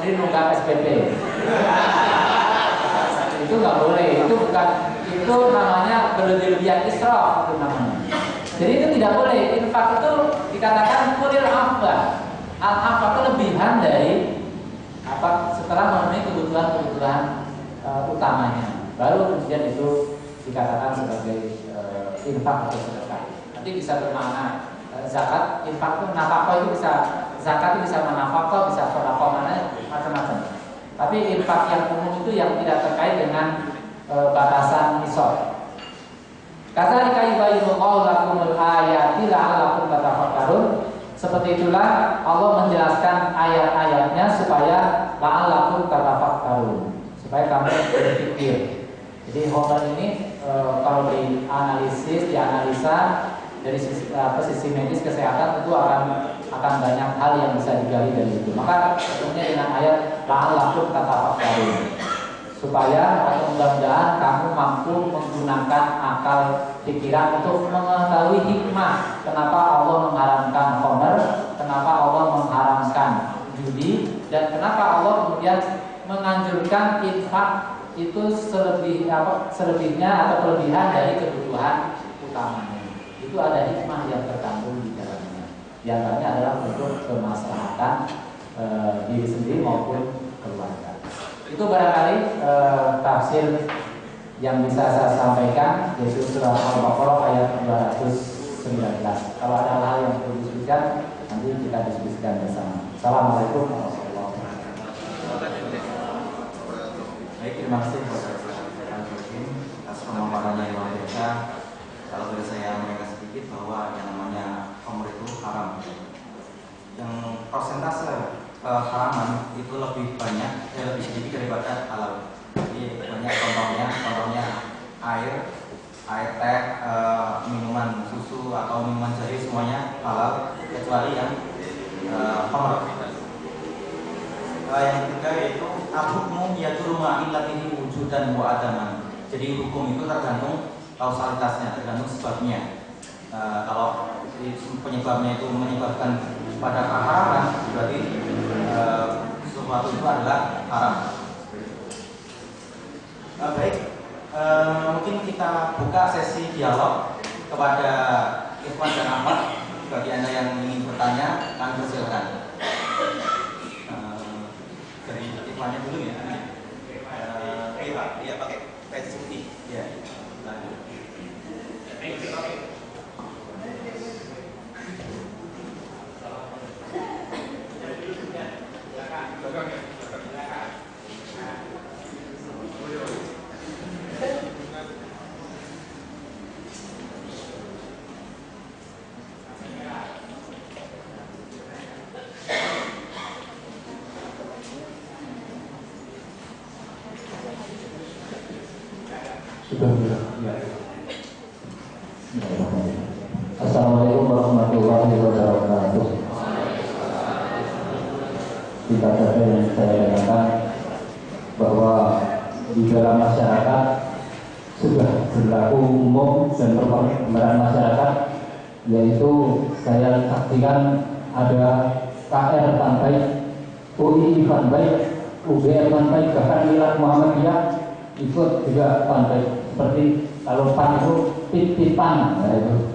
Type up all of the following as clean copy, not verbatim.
sendiri nunggak SPP. Itu nggak boleh, itu bukan, itu namanya berlebihan israf itu namanya. Jadi itu tidak boleh. Infak itu dikatakan kulil afwa. Al-afwa kelebihan dari apa setelah memenuhi kebutuhan utamanya. Baru kemudian itu dikatakan sebagai infak atau sedekah. Nanti bisa bermakna zakat, infak itu nafkah itu bisa, zakat itu bisa menafkah, bisa sedekah, macam-macam. Tapi infak yang umum itu yang tidak terkait dengan batasan nisab. Kadzalika yubayyinullahu lakumul ayati la'allakum tatafakkarun. Seperti itulah Allah menjelaskan ayat-ayatnya supaya la'allakum tatafakkarun, supaya kamu berpikir. Jadi homer ini kalau dianalisis, dianalisa dari sisi medis kesehatan tentu akan banyak hal yang bisa digali dari itu. Maka tentunya dengan ayat la'allakum tatafakkarun, supaya atau mudah-mudahan kamu mampu menggunakan akal pikiran untuk mengetahui hikmah kenapa Allah mengharamkan khamr, kenapa Allah mengharamkan judi, dan kenapa Allah kemudian menganjurkan infak itu selebihnya atau kelebihan dari kebutuhan utamanya. Itu ada hikmah yang terkandung di dalamnya. Di antaranya adalah untuk kemaslahatan diri sendiri maupun keluarga. Itu barangkali tafsir yang bisa saya sampaikan, yaitu surah Al-Baqarah ayat 219. Kalau ada hal yang perlu disebutkan, nanti kita diskusikan bersama. Assalamualaikum warahmatullahi wabarakatuh. Baik, terima kasih kepada Pak Jokin atas pemaparannya yang luar biasa. Kalau boleh saya mengingatkan sedikit bahwa yang namanya khamr itu haram. Yang persentase haraman itu lebih banyak, lebih sedikit daripada halal. Jadi banyak contohnya air teh, minuman susu atau minuman jahe semuanya halal kecuali yang khamr. Yang ketiga yaitu al-hukmu yadurru ma'illatihi wujudan wa adaman. Jadi hukum itu tergantung kausalitasnya, tergantung sebabnya. Kalau penyebabnya itu menyebabkan pada keharaman, berarti sesuatu itu adalah haram. Baik, mungkin kita buka sesi dialog kepada Ikhwan dan Ahmad. Bagi Anda yang ingin bertanya, kami persilakan. Dari Ikhwannya dulu ya. Iya, pakai peci putih. Ya. Assalamualaikum warahmatullahi wabarakatuh. Kita saja yang saya katakan bahwa di dalam masyarakat sudah berlaku umum dan perkembangan masyarakat, yaitu saya saksikan ada KR Pantai, UI Pantai, UGM Pantai, bahkan Wilayah Muhammadiyah ikut juga Pantai. Seperti kalau pan itu titipan, nah itu.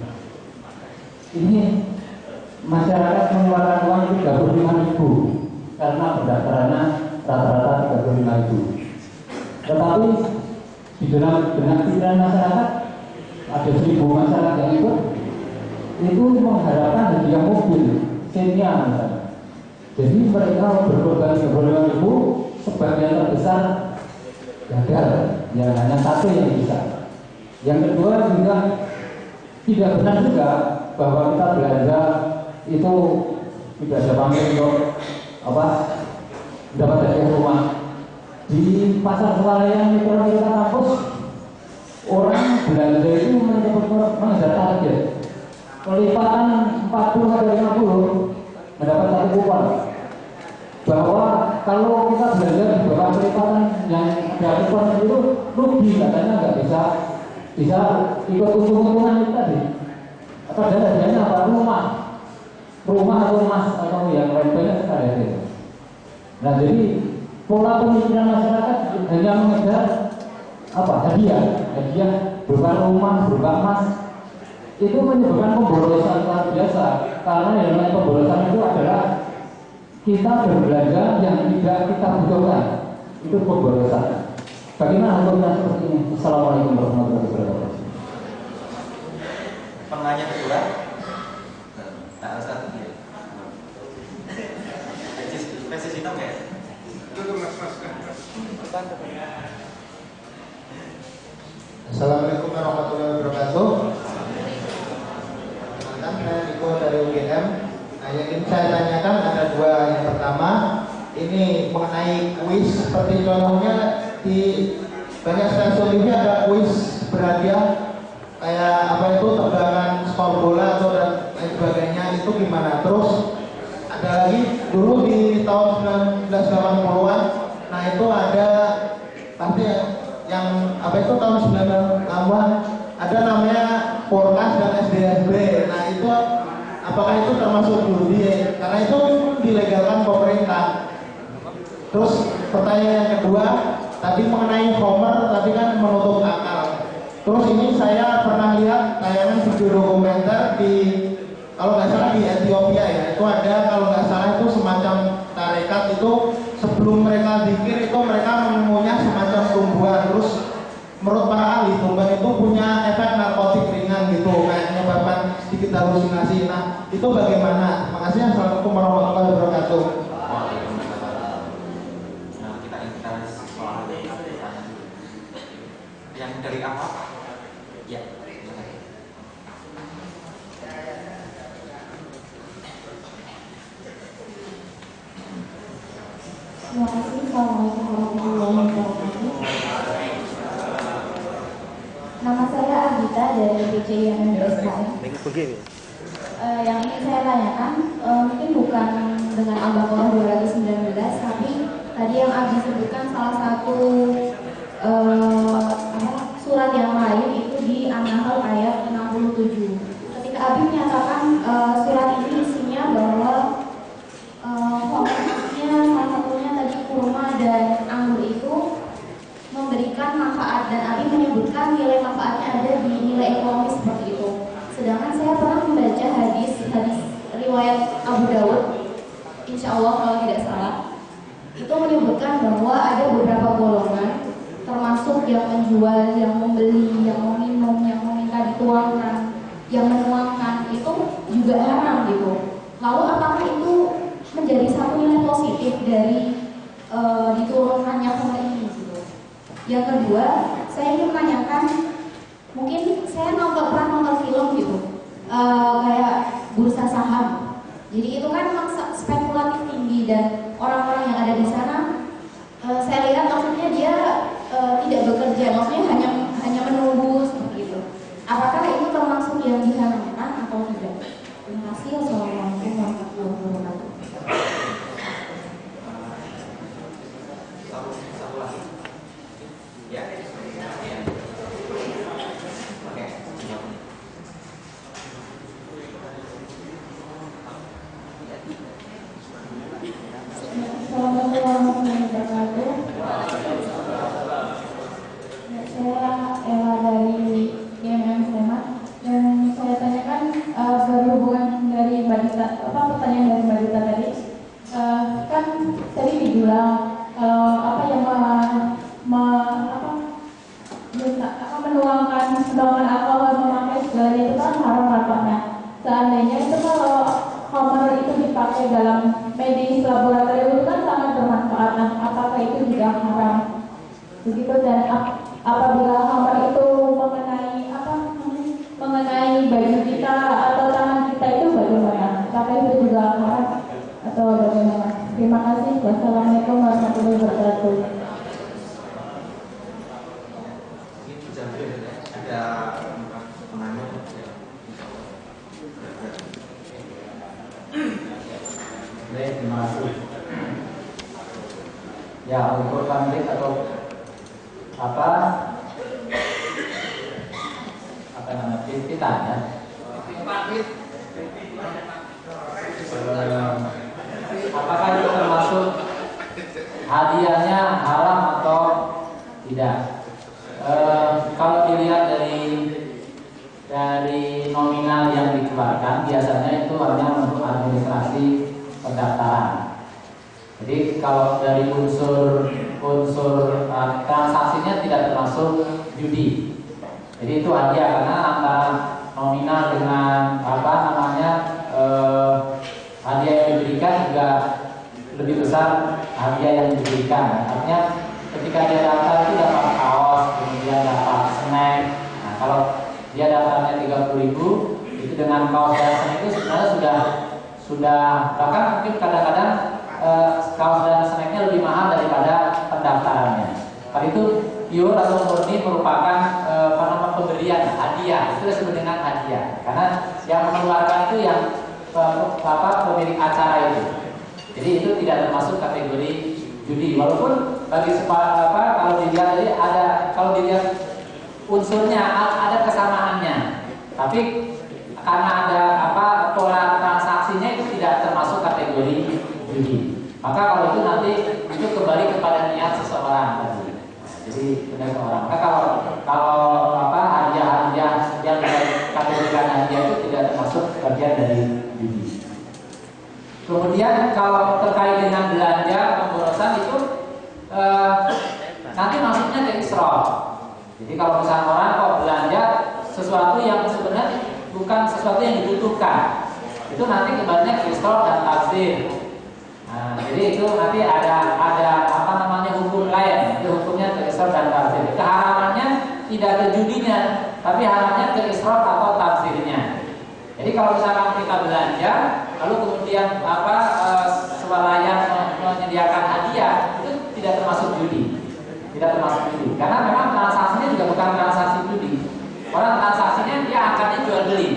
Ini masyarakat mengeluarkan uang itu 35.000 karena pendaftarannya rata-rata 35.000. Tetapi di dalam pikiran masyarakat ada 1.000 masyarakat yang ikut itu mengharapkan hadiah mobil Xenia misalnya. Jadi mereka berkorban 35.000, sebagian terbesar gagal, ya hanya satu yang bisa. Yang kedua juga tidak benar juga bahwa kita belanja itu tidak ada pamit untuk dapat hadiah rumah. Di pasar swalayan mikro kita kampus, orang belanja itu mengejar target kelipatan 40 atau 50 mendapat satu kupon. Bahwa kalau kita belanja di bawah kelipatan yang ada kupon itu rugi, katanya nggak bisa ikut untung-untungan itu tadi. Atau ada hadiahnya apa? Rumah atau emas atau yang lain banyak sekali itu. Nah jadi pola pemikiran masyarakat hanya mengejar hadiah berupa rumah, berupa emas, itu menyebabkan pemborosan luar biasa. Karena yang namanya pemborosan itu adalah kita berbelanja yang tidak kita butuhkan, itu pemborosan. Bagaimana hukumnya seperti ini? Assalamualaikum warahmatullahi wabarakatuh. Penanya kedua, tak satu dia. Spesies hitam ya? Assalamualaikum warahmatullahi wabarakatuh. Saya Riko dari UGM. Nah, yang ingin saya tanyakan ada dua. Yang pertama, ini mengenai kuis. Seperti contohnya di banyak stasiun TV ada kuis berhadiah kayak apa itu tegangan skor bola atau dan lain sebagainya, itu gimana? Terus ada lagi dulu di tahun 1980-an, nah itu ada pasti yang apa itu tahun 90-an ada namanya Porkas dan SDSB. Nah itu apakah itu termasuk judi? Karena itu dilegalkan pemerintah. Terus pertanyaan yang kedua tadi mengenai Homer, tadi kan menutup akal. Terus ini saya pernah lihat tayangan video dokumenter di, kalau nggak salah di Ethiopia ya, itu ada kalau nggak salah itu semacam tarekat itu sebelum mereka zikir itu mereka mengunyah semacam tumbuhan. Terus menurut para ahli tumbuhan itu punya efek narkotik ringan gitu, kayak menyebabkan sedikit halusinasi. Nah itu bagaimana? Terima kasih. Assalamualaikum warahmatullahi wabarakatuh. Nah kita soal yang dari apa? Ya. Terima kasih. Assalamualaikum warahmatullahi wabarakatuh. Nama saya Agita dari PCIMM BSKM. Yang ingin saya tanyakan mungkin bukan dengan Al-Baqarah 219, tapi tadi yang Abi sebutkan salah satu surat yang lain itu di An-Nahl ayat 67. Ketika Abi menyatakan surat ini isinya bahwa fokusnya salah satunya tadi kurma dan anggur itu memberikan manfaat, dan Abi menyebutkan nilai manfaatnya ada di nilai ekonomis seperti itu. Sedangkan saya pernah membaca hadis riwayat Abu Dawud, insya Allah kalau tidak salah, itu menyebutkan bahwa ada beberapa golongan, termasuk yang menjual, yang membeli, yang meminum, yang meminta dituangkan, yang menuangkan, itu juga haram gitu. Lalu apakah itu menjadi satu nilai positif dari diturunkannya Homer ini gitu? Yang kedua, saya ingin menanyakan, mungkin saya pernah nonton film gitu, kayak bursa saham. Jadi itu kan memang spekulatif tinggi, dan orang-orang yang ada di sana, saya lihat maksudnya dia tidak bekerja, maksudnya hanya menunggu seperti itu. Apakah itu termasuk yang diharamkan atau tidak? Terima kasih. Wassalamualaikum warahmatullahi wabarakatuh. Satu lagi. Ya. Oke. Assalamualaikum warahmatullahi wabarakatuh. Saya Ella dari IMM Sleman, dan saya tanyakan berhubungan dari Mbak Dita, pertanyaan dari Mbak Dita tadi, kan tadi dibilang apa yang menuangkan atau memakai segalanya itu kan haram manfaatnya. Seandainya itu kalau Homer itu dipakai dalam medis laboratorium itu kan sangat bermanfaat. Nah, apakah itu juga haram? Begitu. Dan apabila Homer itu mengenai baju kita atau tangan kita itu bagaimana? Apakah itu juga haram atau bagaimana? Terima kasih. Wassalamualaikum warahmatullahi wabarakatuh. Ada penanya. Baik, terima kasih. Ya, untuk pamit atau apa namanya pimpinan ya. Apakah itu termasuk hadiahnya haram atau tidak. Kalau dilihat dari nominal yang dikeluarkan, biasanya itu hanya untuk administrasi pendaftaran. Jadi kalau dari unsur transaksinya tidak termasuk judi. Jadi itu hadiah, karena antara nominal dengan hadiah yang diberikan juga lebih besar hadiah yang diberikan. Artinya ketika dia daftar itu dapat kaos, kemudian dapat snack. Nah, kalau dia daftarnya 30.000, itu dengan kaos dan snack itu sebenarnya sudah bahkan mungkin kadang-kadang kaos dan snacknya lebih mahal daripada pendaftarannya. Kalau itu pure atau murni merupakan pemberian hadiah, itu disebut dengan hadiah. Karena yang mengeluarkan itu yang pemilik acara itu. Jadi itu tidak termasuk kategori judi. Walaupun bagi kalau dilihat tadi kalau dilihat unsurnya ada kesamaannya, tapi karena ada pola transaksinya itu tidak termasuk kategori judi. Maka kalau itu nanti itu kembali kepada niat seseorang tadi. Jadi benar seseorang. Maka kalau hadiah-hadiah yang dikategorikan hadiah itu tidak termasuk bagian dari judi. Kemudian kalau terkait dengan belanja pemborosan itu nanti masuknya ke israf. Jadi kalau misalnya orang kok belanja sesuatu yang sebenarnya bukan sesuatu yang dibutuhkan, itu nanti kembalinya ke israf dan tabdzir. Nah, jadi itu nanti ada hukum lain, itu hukumnya ke israf dan tabdzir. Keharamannya tidak ke judinya, tapi haramnya ke israf atau tabdzirnya. Jadi kalau misalkan kita belanja, lalu kemudian swalayan menyediakan hadiah, itu tidak termasuk judi, karena memang transaksinya juga bukan transaksi judi. Orang transaksinya dia akadnya jual beli,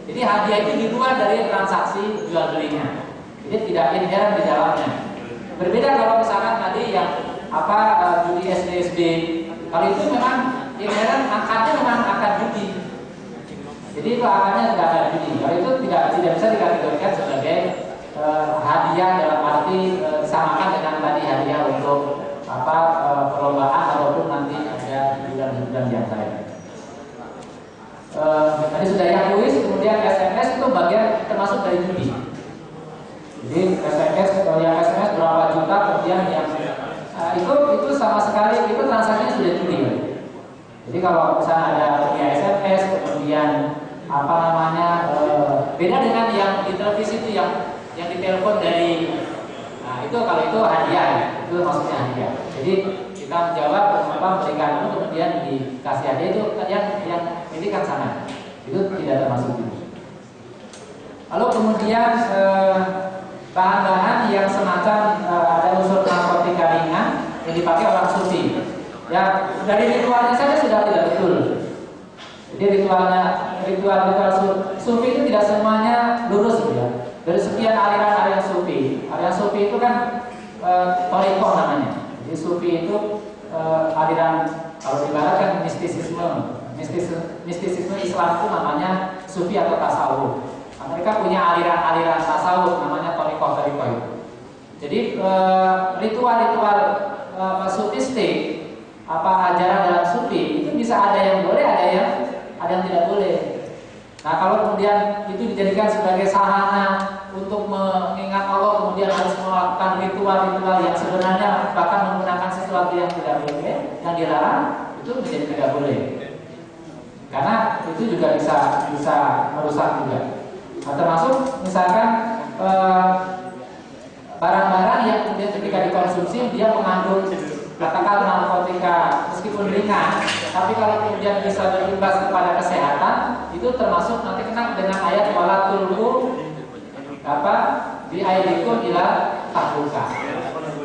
jadi hadiah itu di luar dari transaksi jual belinya, jadi tidak inherent di dalamnya. Berbeda kalau misalkan tadi yang judi SDSB, kalau itu memang inherent, akadnya memang akad judi. Jadi itu akarnya tidak ada judi. Kalau itu tidak bisa dikategorikan sebagai hadiah dalam arti disamakan dengan tadi hadiah untuk perlombaan ataupun nanti ada hiburan yang lain. Tadi sudah yang kuis, kemudian SMS itu bagian termasuk dari judi. Jadi SMS berapa juta, kemudian yang itu sama sekali itu transaksinya sudah judi. Jadi kalau misalnya ada via SMS, kemudian beda dengan yang di televisi itu yang ditelepon dari, itu kalau itu hadiah, itu maksudnya hadiah. Jadi kita menjawab memberikan itu kemudian dikasih hadiah, itu yang ini kan sama, itu tidak termasuk itu. Lalu kemudian bahan-bahan yang semacam ada unsur narkotika ringan yang dipakai orang sufi. Ya, dari ritualnya saja sudah tidak betul. Jadi ritual sufi itu tidak semuanya lurus, ya. Dari sekian aliran sufi itu kan thariqah namanya. Jadi sufi itu aliran, kalau dibaratkan mistisisme Islam itu namanya sufi atau tasawuf. Mereka punya aliran tasawuf namanya thariqah itu. Jadi ritual sufistik, ajaran dalam sufi itu bisa ada yang boleh, ada yang tidak boleh. Nah, kalau kemudian itu dijadikan sebagai sarana untuk mengingat Allah, kemudian harus melakukan ritual-ritual yang sebenarnya bahkan menggunakan sesuatu yang tidak boleh, yang dilarang, itu menjadi tidak boleh. Karena itu juga bisa merusak juga. Nah, termasuk misalkan barang-barang yang kemudian ketika dikonsumsi dia mengandung katakan narkotika meskipun ringan, tapi kalau kemudian bisa berimbas kepada kesehatan, itu termasuk nanti kena dengan ayat wala tulqu biaidikum ila tahluka.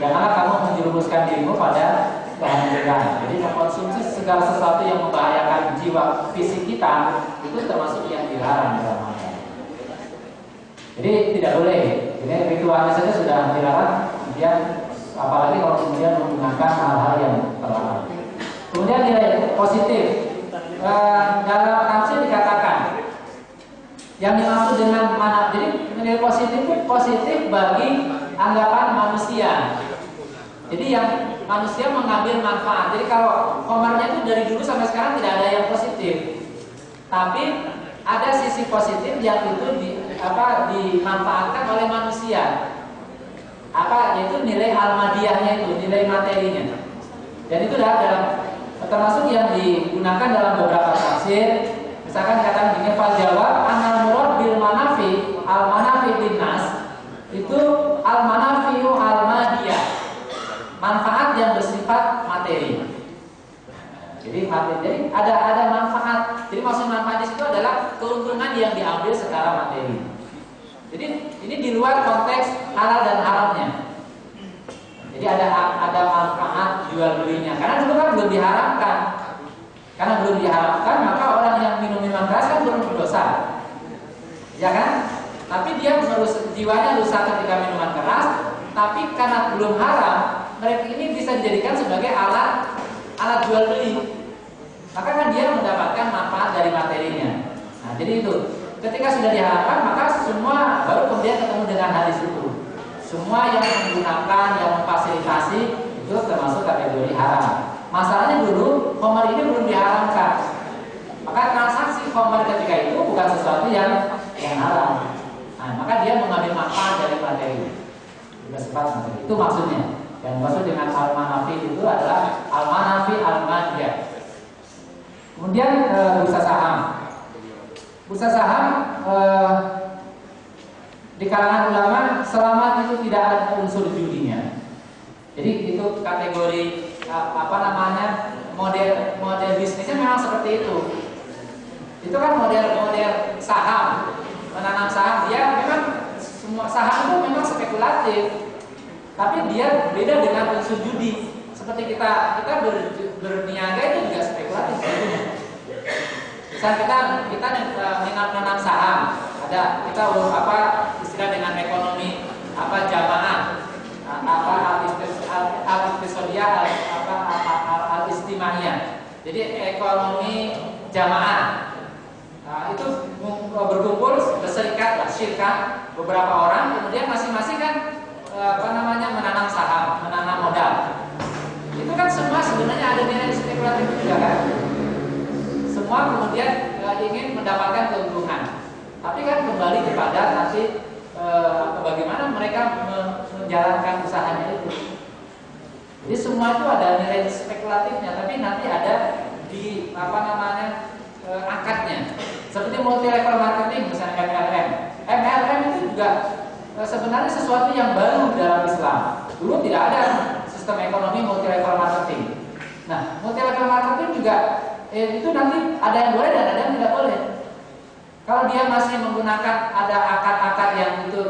Janganlah kamu menjerumuskan dirimu pada kehancuran. Jadi mengkonsumsi segala sesuatu yang membahayakan jiwa fisik kita itu termasuk yang dilarang dalam agama. Jadi tidak boleh. Ini ritualnya saja sudah dilarang, kemudian apalagi kalau kemudian menggunakan hal-hal yang terlarang. Kemudian nilai positif, dalam tafsir dikatakan yang dimaksud dengan mana. Jadi nilai positif itu positif bagi anggapan manusia. Jadi yang manusia mengambil manfaat. Jadi kalau komarnya itu dari dulu sampai sekarang tidak ada yang positif. Tapi ada sisi positif yang itu dimanfaatkan oleh manusia. Yaitu nilai almadiyahnya itu, nilai materinya. Dan itu dalam termasuk yang digunakan dalam beberapa tafsir. Misalkan kata begini, fal jawab anal murad bil manafi al manafi linnas, itu al manafiu al madiyah, manfaat yang bersifat materi. Jadi ada manfaat. Jadi maksud manfaat di situ adalah keuntungan yang diambil secara materi. Jadi ini di luar konteks halal dan haramnya. Jadi ada manfaat jual belinya. Karena dulu kan belum diharamkan. Karena belum diharamkan, maka orang yang minum minuman keras kan belum berdosa, ya kan? Tapi dia jiwanya rusak ketika minuman keras. Tapi karena belum haram, mereka ini bisa dijadikan sebagai alat jual beli. Maka kan dia mendapatkan manfaat dari materinya. Nah, jadi itu. Ketika sudah diharamkan, maka semua baru kemudian ketemu dengan hadis itu. Semua yang menggunakan, yang memfasilitasi itu termasuk kategori haram. Masalahnya dulu khamar ini belum diharamkan. Maka transaksi khamar ketika itu bukan sesuatu yang haram. Nah, maka dia mengambil manfaat dari materi. Bersifat materi. Itu maksudnya. Yang maksud dengan al-manafi itu adalah al-manafi al-madiyah. Kemudian bursa saham. Bursa saham di kalangan ulama selama itu tidak ada unsur judinya. Jadi itu kategori model bisnisnya memang seperti itu. Itu kan model saham, menanam saham, dia memang semua saham itu memang spekulatif. Tapi dia beda dengan unsur judi. Seperti kita berniaga itu juga spekulatif. Misal kita menanam saham, ada kita istilah dengan ekonomi jamaah, al-iqtisadiyah, al-istimahiyah. Jadi ekonomi jamaah. Itu berkumpul, berserikat, syirkah beberapa orang, kemudian masing-masing kan menanam saham, menanam modal. Itu kan semua sebenarnya ada nilai spekulatif juga kan. Semua kemudian ingin mendapatkan keuntungan. Tapi kan kembali kepada nanti bagaimana mereka menjalankan usahanya itu. Jadi semua itu ada nilai spekulatifnya, tapi nanti ada di akadnya. Seperti multi level marketing, misalnya MLM. MLM itu juga sebenarnya sesuatu yang baru dalam Islam. Dulu tidak ada sistem ekonomi multi level marketing. Nah, multi level marketing juga itu nanti ada yang boleh dan ada yang tidak boleh. Kalau dia masih menggunakan ada akad-akad yang itu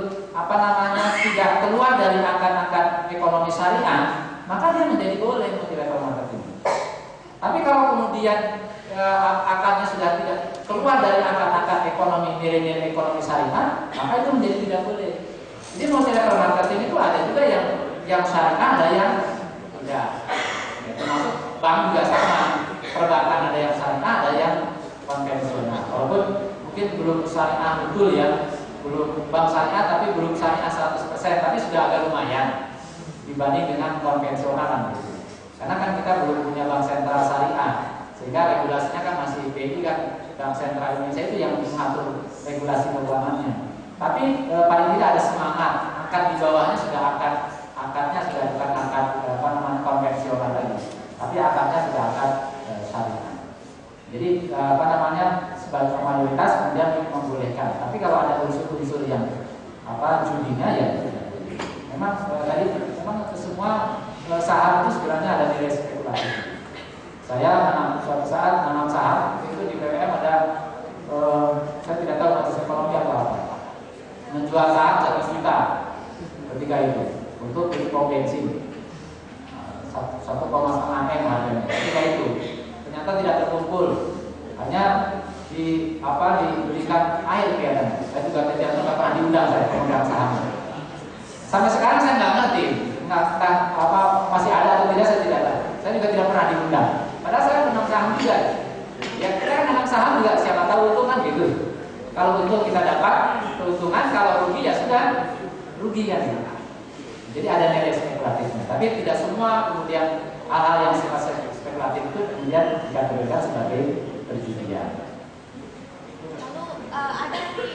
tidak keluar dari akad-akad ekonomi syariah, maka dia menjadi boleh multi level marketing. Tapi kalau kemudian akadnya sudah tidak keluar dari akad-akad ekonomi nilai-nilai ekonomi syariah, maka itu menjadi tidak boleh. Jadi multi level marketing itu ada juga yang syariah, ada yang tidak. Ya, termasuk bank juga sama, perbankan ada yang syariah, ada yang konvensional. Walaupun mungkin belum syariah betul ya, belum bank syariah tapi belum syariah 100%, tapi sudah agak lumayan dibanding dengan konvensional gitu. Karena kan kita belum punya bank sentral syariah, sehingga regulasinya kan masih BI kan, Bank Sentral Indonesia itu yang mengatur regulasi keuangannya. Tapi paling tidak ada semangat, akad di bawahnya sudah akadnya sudah bukan akad konvensional lagi, tapi akadnya sudah akad syariah. Jadi sebagai mayoritas kemudian membolehkan. Tapi kalau ada unsur-unsur yang judinya ya memang semua saham itu sebenarnya ada nilai spekulasi. Saya suatu saat menanam saham itu di PWM ada saya tidak tahu majelis ekonomi atau apa, menjual saham 1 juta ketika itu untuk beli pom bensin 1,5 M harganya ketika itu. Ternyata tidak terkumpul, hanya diberikan air kelihatannya. Saya juga tidak pernah diundang, saya pemegang saham. Sampai sekarang saya nggak ngerti, masih ada atau tidak, saya tidak tahu. Saya juga tidak pernah diundang. Padahal saya menanam saham juga. Ya kita kan menanam saham juga, siapa tahu untung kan gitu. Kalau untung kita dapat keuntungan, kalau rugi ya sudah rugi kan. Jadi ada nilai spekulasi. spekulatifnya. Tapi tidak semua kemudian hal-hal yang sifat spekulatif itu kemudian dikategorikan sebagai perjudian. Lalu ada di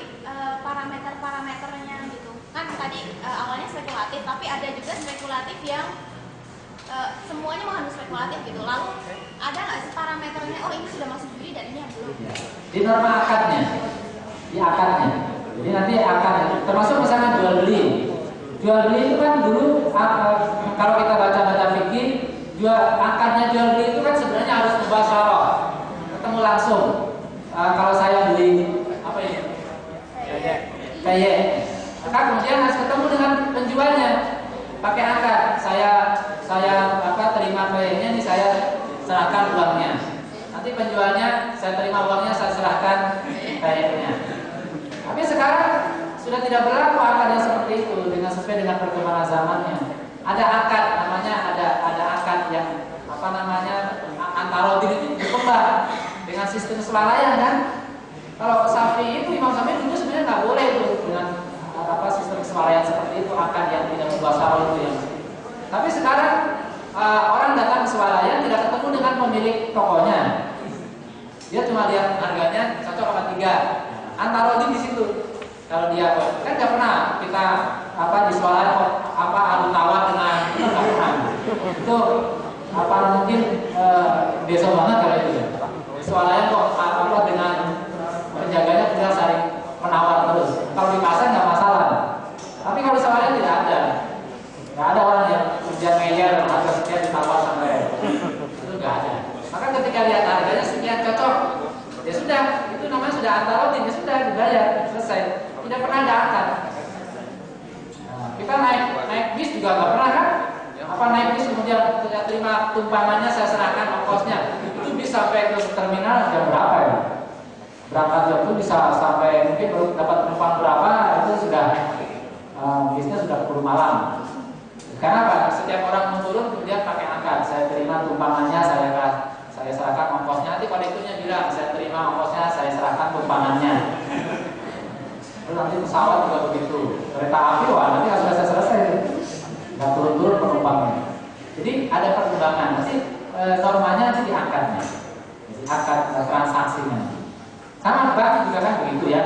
parameter-parameternya gitu. Kan tadi awalnya spekulatif, tapi ada juga spekulatif yang semuanya mengandung spekulatif gitu. Lalu ada nggak sih parameternya? Oh ini sudah masuk judi dan ini yang belum. Ya. Di norma akadnya, di akadnya. Jadi nanti akadnya, termasuk misalnya jual beli. Jual beli itu kan dulu kalau kita baca fikih, akadnya jual beli itu kan sebenarnya harus mubasyarah, ketemu langsung. Kalau saya beli apa ini? Kayak, maka kemudian harus ketemu dengan penjualnya. Pakai akad, saya terima kayaknya nih, saya serahkan uangnya. Nanti penjualnya saya terima uangnya, saya serahkan kayaknya. Tapi sekarang sudah tidak berlaku akad yang seperti itu dengan sesuai dengan perkembangan zamannya. Ada akad namanya, ada akad yang antarodin itu berkembang dengan sistem swalayan kan. Kalau Syafi'i itu Imam Syafi'i dulu sebenarnya nggak boleh itu dengan sistem swalayan seperti itu, akad yang tidak mubasyarah itu yang. Tapi sekarang orang datang ke swalayan tidak ketemu dengan pemilik tokonya. Dia cuma lihat harganya cocok apa tidak. Antarodin di situ. Kalau dia kan nggak pernah kita di swalayan adu tawar dengan itu nggak pernah. Itu mungkin biasa banget kalau itu ya. Di swalayan kok dengan penjaganya kita saling menawar terus. Kalau di pasar nggak masalah. Tapi kalau di swalayan tidak ada. Nggak ada orang yang kemudian ngeyel harga sekian ditawar sampai itu nggak ada. Maka ketika lihat harganya sekian cocok, ya sudah, itu namanya sudah antarodin, ya sudah dibayar, selesai. Tidak pernah ada akad. Kita naik bis juga nggak pernah kan? Naik bis kemudian saya terima tumpangannya, saya serahkan ongkosnya. Itu bis sampai ke terminal jam berapa ya? Berangkat jam itu bisa sampai mungkin baru dapat penumpang berapa, itu sudah bisnya sudah 10 malam. Karena apa? Setiap orang mau turun kemudian pakai akad. Saya terima tumpangannya, saya serahkan ongkosnya. Nanti kondekturnya bilang, saya terima ongkosnya, saya serahkan tumpangannya. Terus nanti pesawat juga begitu. Kereta api, nanti sudah selesai. Nggak turun-turun penumpangnya. Jadi ada perkembangan. Nanti normanya nanti di akadnya, di akad transaksinya. Sama bank juga kan begitu ya.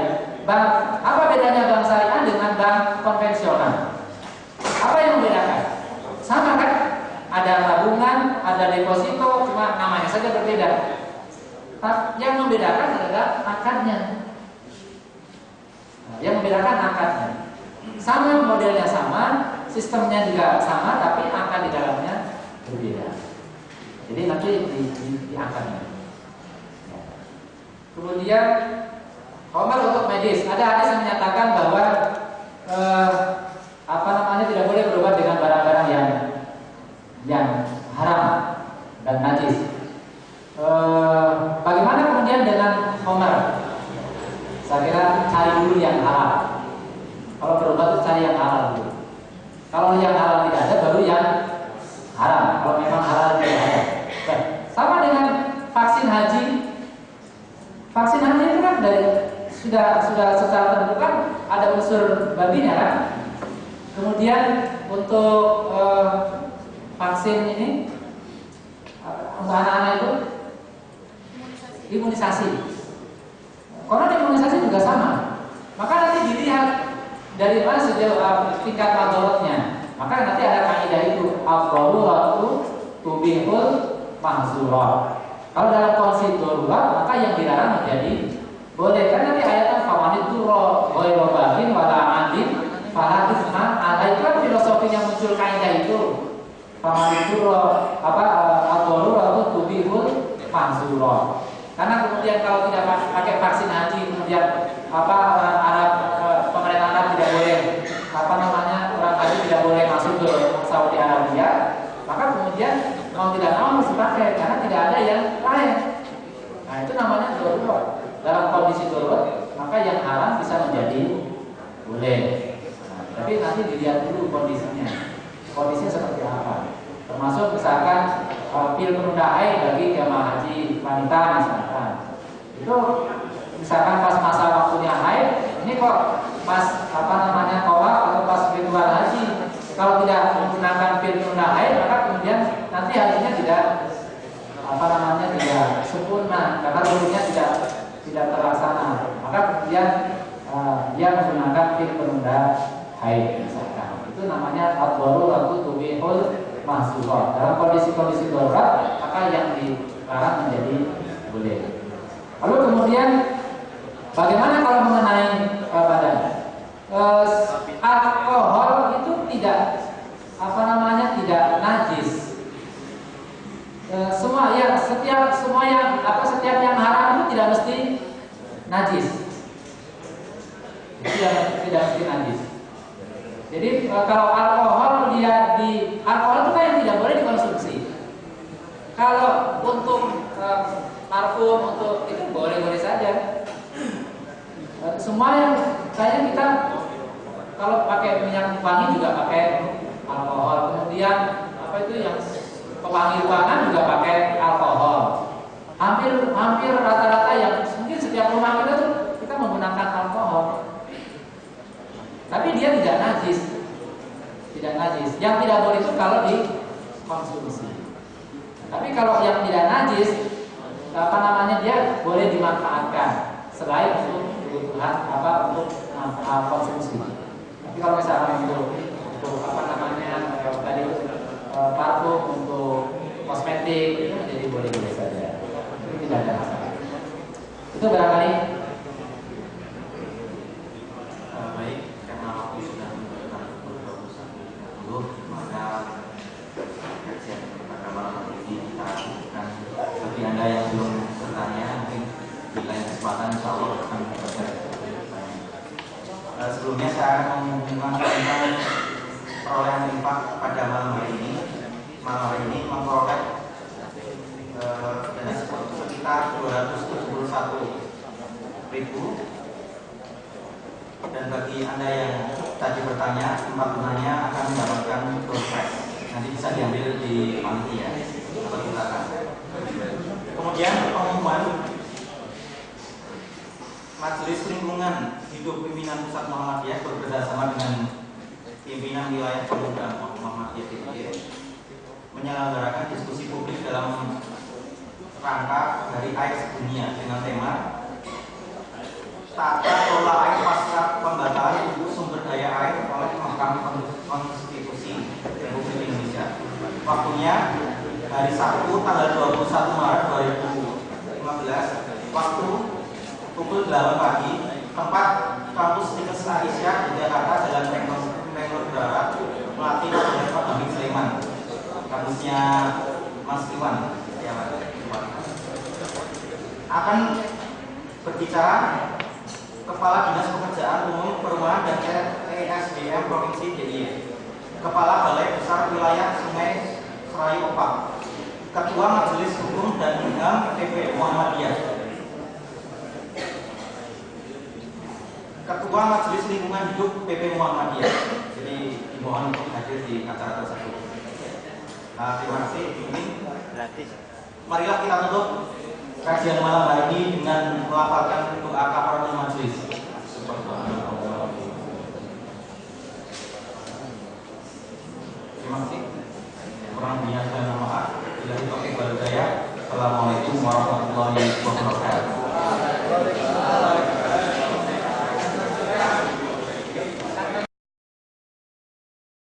Bank, apa bedanya bank syariah dengan bank konvensional? Apa yang membedakan? Sama kan? Ada tabungan, ada deposito, cuma namanya saja berbeda. Yang membedakan adalah akadnya. Yang membedakan akadnya. Sama modelnya sama, sistemnya juga sama, tapi akad di dalamnya berbeda. Jadi nanti di akadnya. Kemudian Omar untuk medis, ada hadis yang menyatakan bahwa tidak boleh berobat dengan barang-barang yang haram dan najis. Bagaimana kemudian dengan Omar? Saya kira cari dulu yang halal. Kalau berobat itu cari yang halal dulu. Kalau yang halal tidak ada, baru yang haram. Kalau memang halal tidak ada. Sama dengan vaksin haji. Vaksin haji itu kan sudah secara terbuka ada unsur babinya kan. Kemudian untuk vaksin ini untuk anak-anak itu imunisasi. Karena imunisasi juga sama. Maka nanti dilihat dari mana sejauh tingkat madorotnya. Maka nanti ada kaidah itu ad-daruratu tubihul mahzurat. Kalau dalam konsep darurat, maka yang dilarang menjadi boleh. Kan nanti ayatnya famanid turra ghairu baghin wala 'adin fala itsma alaihi. Kan filosofinya muncul kaidah itu. Famanid turra ad-daruratu tubihul mahzurat. Karena kemudian kalau tidak pakai vaksin haji, kemudian orang Arab, pemerintah Arab tidak boleh orang haji tidak boleh masuk ke Saudi Arabia, maka kemudian mau tidak mau harus dipakai karena tidak ada yang lain. Nah itu namanya darurat. Dalam kondisi darurat maka yang haram bisa menjadi boleh. Nah, tapi nanti dilihat dulu kondisinya seperti apa. Termasuk misalkan pil penunda haid bagi jamaah haji wanita misalkan. Itu misalkan pas masa waktunya haid, ini kok pas tawaf atau pas ritual haji, kalau tidak menggunakan pil seluruhnya tidak terlaksana, maka kemudian dia menggunakan fil penunda haid misalkan. Itu namanya ad-daruratu tubihul mahzurat. Dalam kondisi-kondisi darurat maka yang dilarang menjadi boleh. Lalu kemudian bagaimana kalau mengenai badan? Alkohol itu tidak tidak najis. Setiap yang haram itu tidak mesti najis. Tidak mesti najis. Jadi kalau alkohol alkohol itu kan yang tidak boleh dikonsumsi. Kalau untuk parfum untuk itu boleh-boleh saja. Semua yang kayaknya kita kalau pakai minyak wangi juga pakai alkohol. Kemudian yang pewangi ruangan juga pakai alkohol. Hampir rata-rata yang mungkin setiap rumah kita tuh kita menggunakan alkohol. Tapi dia tidak najis. Tidak najis. Yang tidak boleh itu kalau dikonsumsi. Tapi kalau yang tidak najis, dia boleh dimanfaatkan selain untuk kebutuhan untuk konsumsi. Tapi kalau misalnya untuk tadi parfum, untuk kosmetik itu menjadi boleh-boleh saja. Itu tidak ada masalah. Itu barangkali. Baik, karena waktu sudah menunjukkan pukul 21.30, maka kajian pada malam ini kita lakukan. Bagi Anda yang belum bertanya, mungkin di lain kesempatan insya Allah akan bertanya. Sebelumnya saya akan mengumumkan tentang perolehan infak pada malam hari ini. Malam hari ini memperoleh dana sekitar 271.000. Dan bagi Anda yang tadi bertanya, tempat bertanya akan mendapatkan dompet. Nanti bisa diambil di panitia atau di belakang. Kemudian pengumuman Majelis Lingkungan Hidup Pimpinan Pusat Muhammadiyah bekerjasama dengan Pimpinan Wilayah Pemuda Muhammadiyah DIY menyelenggarakan diskusi publik dalam rangka Hari Air Sedunia dengan tema Tata Kelola Air Pasca Pembataan Sumber Daya Air oleh Mahkamah Konstitusi Republik Indonesia. Waktunya hari Sabtu tanggal 21 Maret 2015, waktu pukul 8 pagi, tempat kampus Universitas Aisyah di Jakarta, Jalan Pengkor Barat, Melati, Pak Hamid Sleman, kampusnya Mas Iwan. Akan berbicara Kepala Dinas Pekerjaan Umum Perumahan dan ESDM Provinsi DIY, Kepala Balai Besar Wilayah Sungai Serayu Opak, Ketua Majelis Hukum dan HAM PP Muhammadiyah, Ketua Majelis Lingkungan Hidup PP Muhammadiyah. Jadi dimohon untuk hadir di acara tersebut. Terima kasih. Ini marilah kita tutup kajian malam hari ini dengan melafalkan doa kafaratul majelis. Terima kasih. Kurang lebihnya saya mohon maaf. Bila itu wal hidayah. Assalamualaikum warahmatullahi wabarakatuh.